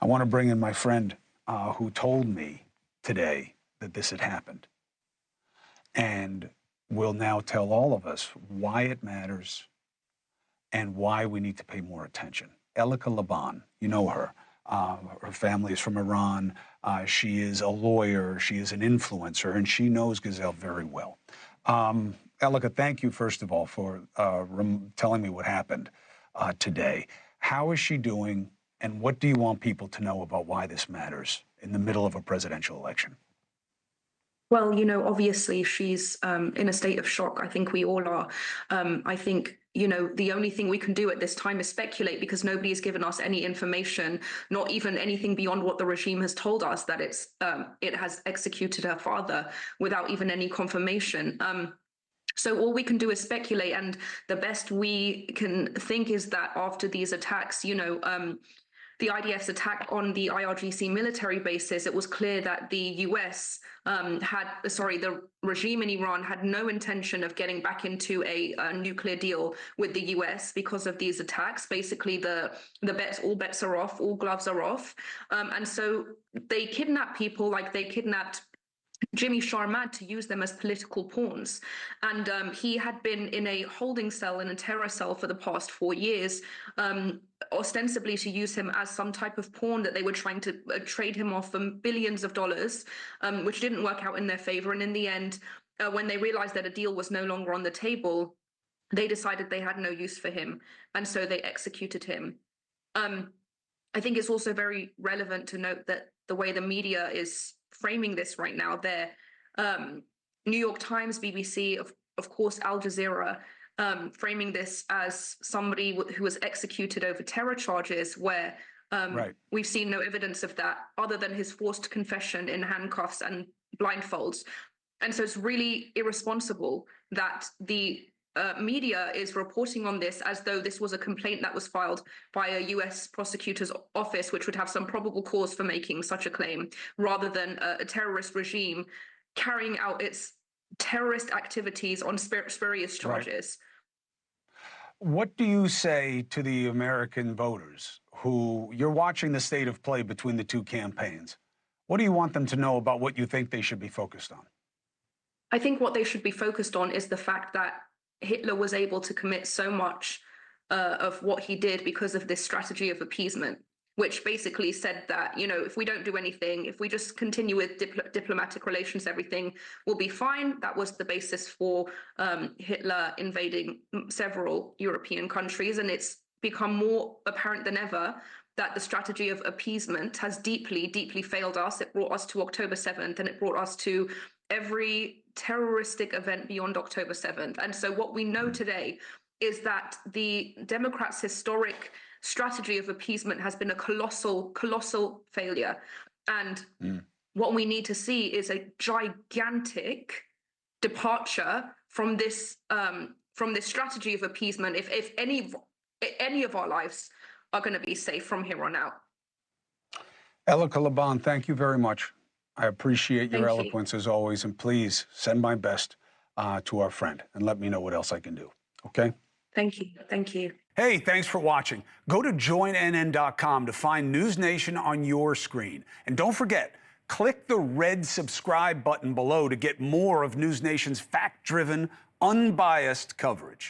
I want to bring in my friend who told me today that this had happened, and will now tell all of us why it matters and why we need to pay more attention. Elica Le Bon, you know her. Her family is from Iran. She is a lawyer. She is an influencer, and she knows Gazelle very well. Elica, thank you, first of all, for telling me what happened today. How is she doing, and what do you want people to know about why this matters in the middle of a presidential election? Well, obviously she's in a state of shock. I think we all are. I think, the only thing we can do at this time is speculate, because nobody has given us any information, not even anything beyond what the regime has told us, that it has executed her father without even any confirmation. So all we can do is speculate, and the best we can think is that after these attacks, the IDF's attack on the IRGC military bases, it was clear that the US the regime in Iran had no intention of getting back into a nuclear deal with the US because of these attacks. Basically, all bets are off, all gloves are off. And so they kidnap people like they kidnapped Jamshid Sharmahd to use them as political pawns. And he had been in a holding cell, in a terror cell, for the past 4 years, ostensibly to use him as some type of pawn that they were trying to trade him off for billions of dollars, which didn't work out in their favor. And in the end, when they realized that a deal was no longer on the table, they decided they had no use for him. And so they executed him. I think it's also very relevant to note that the way the media is framing this right now, New York Times, BBC, of course, Al Jazeera, framing this as somebody who was executed over terror charges, where we've seen no evidence of that other than his forced confession in handcuffs and blindfolds. And so it's really irresponsible that the media is reporting on this as though this was a complaint that was filed by a US prosecutor's office, which would have some probable cause for making such a claim, rather than a terrorist regime carrying out its terrorist activities on spurious charges. What do you say to the American voters who you're watching the state of play between the two campaigns? What do you want them to know about what you think they should be focused on? I think what they should be focused on is the fact that Hitler was able to commit so much of what he did because of this strategy of appeasement, which basically said that, if we don't do anything, if we just continue with diplomatic relations, everything will be fine. That was the basis for Hitler invading several European countries. And it's become more apparent than ever that the strategy of appeasement has deeply, deeply failed us. It brought us to October 7th, and it brought us to every terroristic event beyond October 7th. And so what we know today is that the Democrats' historic strategy of appeasement has been a colossal failure. And what we need to see is a gigantic departure from this strategy of appeasement if any of our lives are going to be safe from here on out. Elica Le Bon, thank you very much. I appreciate your eloquence as always, and please send my best to our friend and let me know what else I can do, okay? Thank you. Thank you. Hey, thanks for watching. Go to joinnn.com to find NewsNation on your screen. And don't forget, click the red subscribe button below to get more of NewsNation's fact-driven, unbiased coverage.